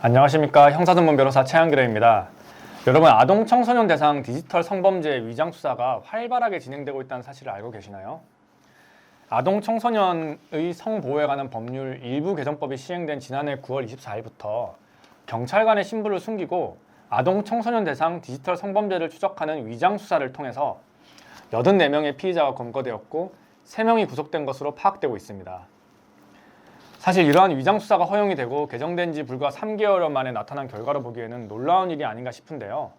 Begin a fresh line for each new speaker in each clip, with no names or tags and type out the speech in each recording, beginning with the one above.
안녕하십니까. 형사전문 변호사 최한길입니다. 여러분, 아동 청소년 대상 디지털 성범죄 위장 수사가 활발하게 진행되고 있다는 사실을 알고 계시나요? 아동 청소년의 성보호에 관한 법률 일부 개정법이 시행된 지난해 9월 24일부터 경찰관의 신분을 숨기고 아동 청소년 대상 디지털 성범죄를 추적하는 위장 수사를 통해서 84명의 피의자가 검거되었고 3명이 구속된 것으로 파악되고 있습니다. 사실 이러한 위장 수사가 허용이 되고 개정된 지 불과 3개월 만에 나타난 결과로 보기에는 놀라운 일이 아닌가 싶은데요.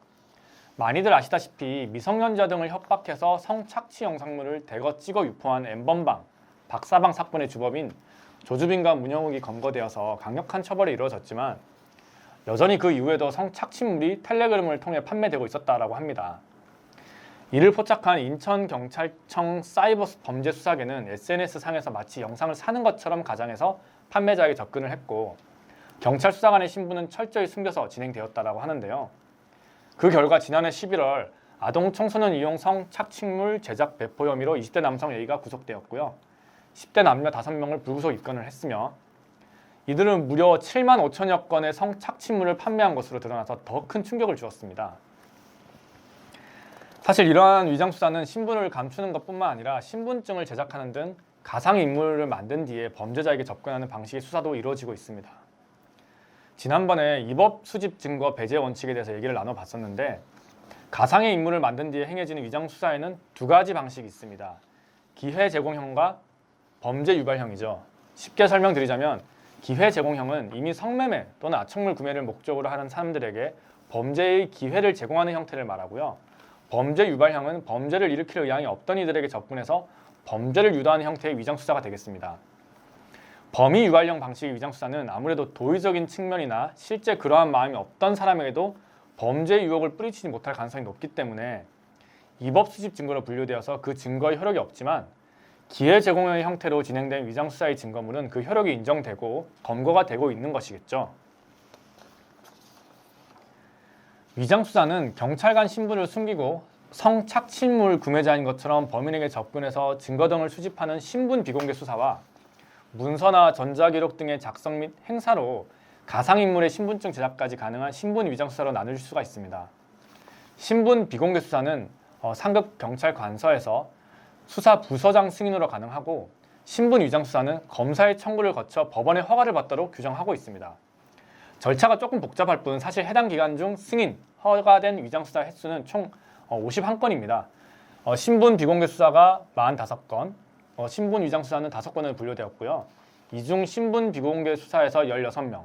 많이들 아시다시피 미성년자 등을 협박해서 성착취 영상물을 대거 찍어 유포한 N번방, 박사방 사건의 주범인 조주빈과 문영욱이 검거되어서 강력한 처벌이 이루어졌지만 여전히 그 이후에도 성착취물이 텔레그램을 통해 판매되고 있었다고 합니다. 이를 포착한 인천경찰청 사이버범죄수사계는 SNS상에서 마치 영상을 사는 것처럼 가장해서 판매자에게 접근을 했고 경찰 수사관의 신분은 철저히 숨겨서 진행되었다고 하는데요. 그 결과 지난해 11월 아동 청소년 이용 성착취물 제작 배포 혐의로 20대 남성 A가 구속되었고요. 10대 남녀 5명을 불구속 입건을 했으며 이들은 무려 7만 5천여 건의 성착취물을 판매한 것으로 드러나서 더 큰 충격을 주었습니다. 사실 이러한 위장 수사는 신분을 감추는 것뿐만 아니라 신분증을 제작하는 등 가상 인물을 만든 뒤에 범죄자에게 접근하는 방식의 수사도 이루어지고 있습니다. 지난번에 입법 수집 증거 배제 원칙에 대해서 얘기를 나눠봤었는데 가상의 인물을 만든 뒤에 행해지는 위장 수사에는 두 가지 방식이 있습니다. 기회 제공형과 범죄 유발형이죠. 쉽게 설명드리자면 기회 제공형은 이미 성매매 또는 아청물 구매를 목적으로 하는 사람들에게 범죄의 기회를 제공하는 형태를 말하고요. 범죄 유발형은 범죄를 일으킬 의향이 없던 이들에게 접근해서 범죄를 유도하는 형태의 위장 수사가 되겠습니다. 범위 유발형 방식의 위장 수사는 아무래도 도의적인 측면이나 실제 그러한 마음이 없던 사람에게도 범죄 유혹을 뿌리치지 못할 가능성이 높기 때문에 입법 수집 증거로 분류되어서 그 증거의 효력이 없지만 기회 제공의 형태로 진행된 위장 수사의 증거물은 그 효력이 인정되고 검거가 되고 있는 것이겠죠. 위장 수사는 경찰관 신분을 숨기고 성착취물 구매자인 것처럼 범인에게 접근해서 증거 등을 수집하는 신분 비공개 수사와 문서나 전자기록 등의 작성 및 행사로 가상인물의 신분증 제작까지 가능한 신분 위장 수사로 나눌 수가 있습니다. 신분 비공개 수사는 상급 경찰관서에서 수사 부서장 승인으로 가능하고 신분 위장 수사는 검사의 청구를 거쳐 법원의 허가를 받도록 규정하고 있습니다. 절차가 조금 복잡할 뿐 사실 해당 기간 중 승인, 허가된 위장 수사 횟수는 총 51건입니다. 신분 비공개 수사가 45건, 신분 위장 수사는 5건으로 분류되었고요. 이 중 신분 비공개 수사에서 16명,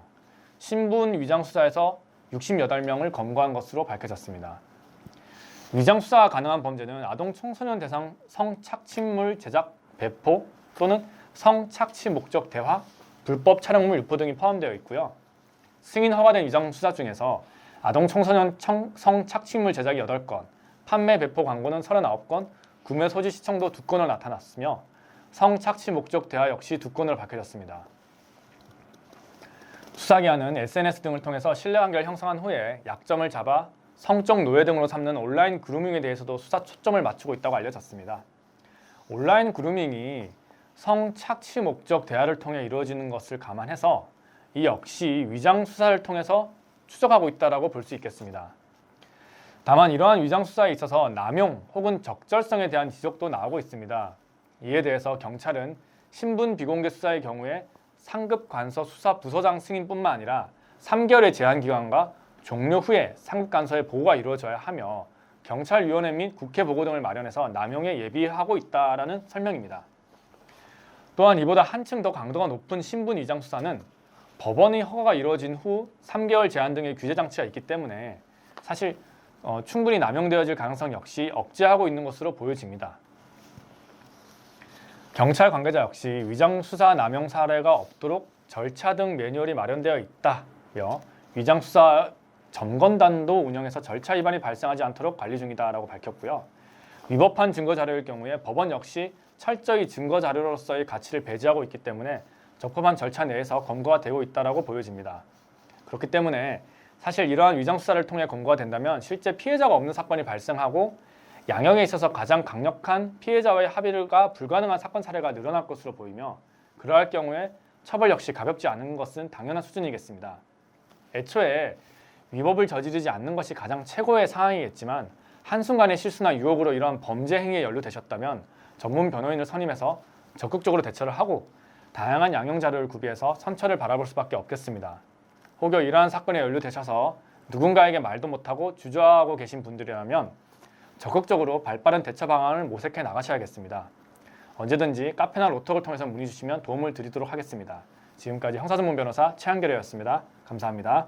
신분 위장 수사에서 68명을 검거한 것으로 밝혀졌습니다. 위장 수사가 가능한 범죄는 아동 청소년 대상 성착취물 제작 배포 또는 성착취 목적 대화, 불법 촬영물 유포 등이 포함되어 있고요. 승인 허가된 위장 수사 중에서 아동 청소년 성착취물 제작이 8건, 판매 배포 광고는 39건, 구매 소지 시청도 2건으로 나타났으며 성착취 목적 대화 역시 2건으로 밝혀졌습니다. 수사기관은 SNS 등을 통해서 신뢰관계를 형성한 후에 약점을 잡아 성적 노예 등으로 삼는 온라인 그루밍에 대해서도 수사 초점을 맞추고 있다고 알려졌습니다. 온라인 그루밍이 성착취 목적 대화를 통해 이루어지는 것을 감안해서 이 역시 위장 수사를 통해서 추적하고 있다고 볼 수 있겠습니다. 다만 이러한 위장 수사에 있어서 남용 혹은 적절성에 대한 지적도 나오고 있습니다. 이에 대해서 경찰은 신분 비공개 수사의 경우에 상급 관서 수사 부서장 승인뿐만 아니라 3개월의 제한 기간과 종료 후에 상급 관서의 보고가 이루어져야 하며 경찰위원회 및 국회 보고 등을 마련해서 남용에 예비하고 있다라는 설명입니다. 또한 이보다 한층 더 강도가 높은 신분 위장 수사는 법원의 허가가 이루어진 후 3개월 제한 등의 규제 장치가 있기 때문에 사실 충분히 남용되어질 가능성 역시 억제하고 있는 것으로 보여집니다. 경찰 관계자 역시 위장 수사 남용 사례가 없도록 절차 등 매뉴얼이 마련되어 있다며 위장 수사 점검단도 운영해서 절차 위반이 발생하지 않도록 관리 중이다라고 밝혔고요. 위법한 증거 자료일 경우에 법원 역시 철저히 증거 자료로서의 가치를 배제하고 있기 때문에 적법한 절차 내에서 검거가 되고 있다고 보여집니다. 그렇기 때문에 사실 이러한 위장 수사를 통해 검거가 된다면 실제 피해자가 없는 사건이 발생하고 양형에 있어서 가장 강력한 피해자와의 합의가 불가능한 사건 사례가 늘어날 것으로 보이며 그러할 경우에 처벌 역시 가볍지 않은 것은 당연한 수준이겠습니다. 애초에 위법을 저지르지 않는 것이 가장 최고의 상황이겠지만 한순간의 실수나 유혹으로 이러한 범죄 행위에 연루되셨다면 전문 변호인을 선임해서 적극적으로 대처를 하고 다양한 양형 자료를 구비해서 선처를 바라볼 수밖에 없겠습니다. 혹여 이러한 사건에 연루되셔서 누군가에게 말도 못하고 주저하고 계신 분들이라면 적극적으로 발빠른 대처 방안을 모색해 나가셔야겠습니다. 언제든지 카페나 로톡을 통해서 문의 주시면 도움을 드리도록 하겠습니다. 지금까지 형사전문 변호사 최한결이었습니다. 감사합니다.